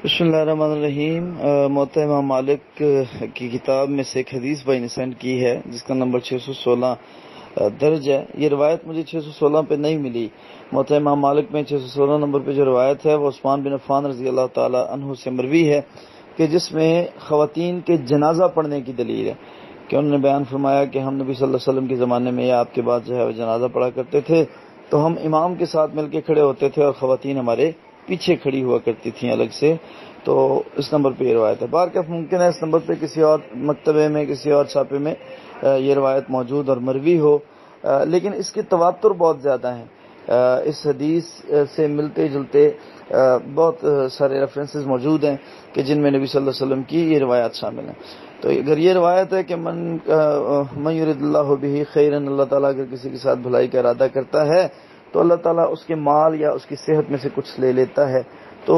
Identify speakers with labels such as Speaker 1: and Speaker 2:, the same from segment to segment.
Speaker 1: بسم اللہ الرحمن الرحیم۔ موطا امام مالک کی کتاب میں سے ایک حدیث بھائی نے سینڈ کی ہے جس کا نمبر 616 درج ہے۔ یہ روایت مجھے 616 پہ نہیں ملی۔ موطا امام مالک میں 616 نمبر پہ جو روایت ہے وہ عثمان بن عفان رضی اللہ تعالی عنہ سے مروی ہے کہ جس میں خواتین کے جنازہ پڑھنے کی دلیل ہے کہ انہوں نے بیان فرمایا کہ ہم نبی صلی اللہ علیہ وسلم کے زمانے میں یا آپ کے بعد جو ہے وہ جنازہ پڑھا کرتے تھے تو ہم امام کے ساتھ مل کے کھڑے ہوتے تھے اور خواتین ہمارے پیچھے کھڑی ہوا کرتی تھیں الگ سے۔ تو اس نمبر پہ یہ روایت ہے۔ بارکہ ممکن ہے اس نمبر پہ کسی اور مکتبے میں کسی اور چھاپے میں یہ روایت موجود اور مروی ہو، لیکن اس کے تواتر بہت زیادہ ہیں۔ اس حدیث سے ملتے جلتے بہت سارے ریفرنسز موجود ہیں کہ جن میں نبی صلی اللہ علیہ وسلم کی یہ روایات شامل ہیں۔ تو اگر یہ روایت ہے کہ من یرید اللہ بہ خیرا، اللہ تعالیٰ اگر کسی کے ساتھ بھلائی کا ارادہ کرتا ہے تو اللہ تعالیٰ اس کے مال یا اس کی صحت میں سے کچھ لے لیتا ہے۔ تو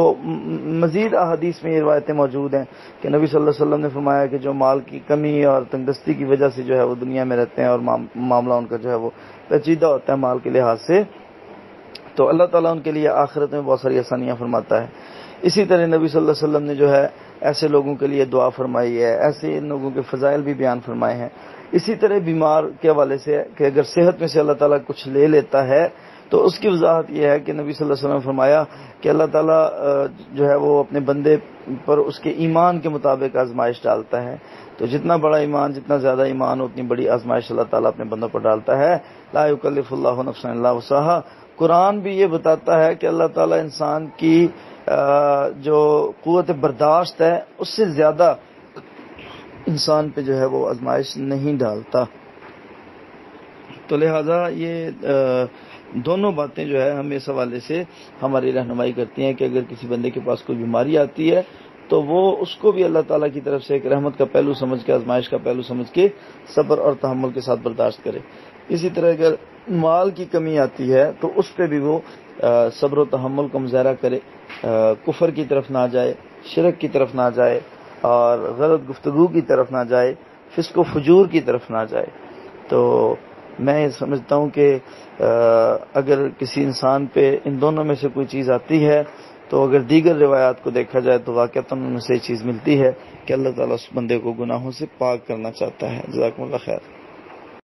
Speaker 1: مزید احادیث میں یہ روایتیں موجود ہیں کہ نبی صلی اللہ علیہ وسلم نے فرمایا کہ جو مال کی کمی اور تنگدستی کی وجہ سے جو ہے وہ دنیا میں رہتے ہیں اور معاملہ ان کا جو ہے وہ پیچیدہ ہوتا ہے مال کے لحاظ سے، تو اللہ تعالیٰ ان کے لیے آخرت میں بہت ساری آسانیاں فرماتا ہے۔ اسی طرح نبی صلی اللہ علیہ وسلم نے جو ہے ایسے لوگوں کے لیے دعا فرمائی ہے، ایسے ان لوگوں کے فضائل بھی بیان فرمائے ہیں۔ اسی طرح بیمار کے حوالے سے کہ اگر صحت میں سے اللہ تعالیٰ کچھ لے لیتا ہے تو اس کی وضاحت یہ ہے کہ نبی صلی اللہ علیہ وسلم نے فرمایا کہ اللہ تعالیٰ جو ہے وہ اپنے بندے پر اس کے ایمان کے مطابق آزمائش ڈالتا ہے۔ تو جتنا بڑا ایمان، جتنا زیادہ ایمان ہو اتنی بڑی آزمائش اللہ تعالیٰ اپنے بندوں پر ڈالتا ہے۔ لا یکلف اللہ نفسا الا وسعہا۔ قرآن بھی یہ بتاتا ہے کہ اللہ تعالیٰ انسان کی جو قوت برداشت ہے اس سے زیادہ انسان پہ جو ہے وہ آزمائش نہیں ڈالتا۔ تو لہذا یہ دونوں باتیں جو ہے ہمیں اس حوالے سے ہماری رہنمائی کرتی ہیں کہ اگر کسی بندے کے پاس کوئی بیماری آتی ہے تو وہ اس کو بھی اللہ تعالیٰ کی طرف سے ایک رحمت کا پہلو سمجھ کے، آزمائش کا پہلو سمجھ کے صبر اور تحمل کے ساتھ برداشت کرے۔ اسی طرح اگر مال کی کمی آتی ہے تو اس پہ بھی وہ صبر و تحمل کا مظاہرہ کرے، کفر کی طرف نہ جائے، شرک کی طرف نہ جائے اور غلط گفتگو کی طرف نہ جائے، فسق و فجور کی طرف نہ جائے۔ تو میں سمجھتا ہوں کہ اگر کسی انسان پہ ان دونوں میں سے کوئی چیز آتی ہے تو اگر دیگر روایات کو دیکھا جائے تو واقعتاً ان سے یہ چیز ملتی ہے کہ اللہ تعالیٰ اس بندے کو گناہوں سے پاک کرنا چاہتا ہے۔ جزاکم اللہ خیر۔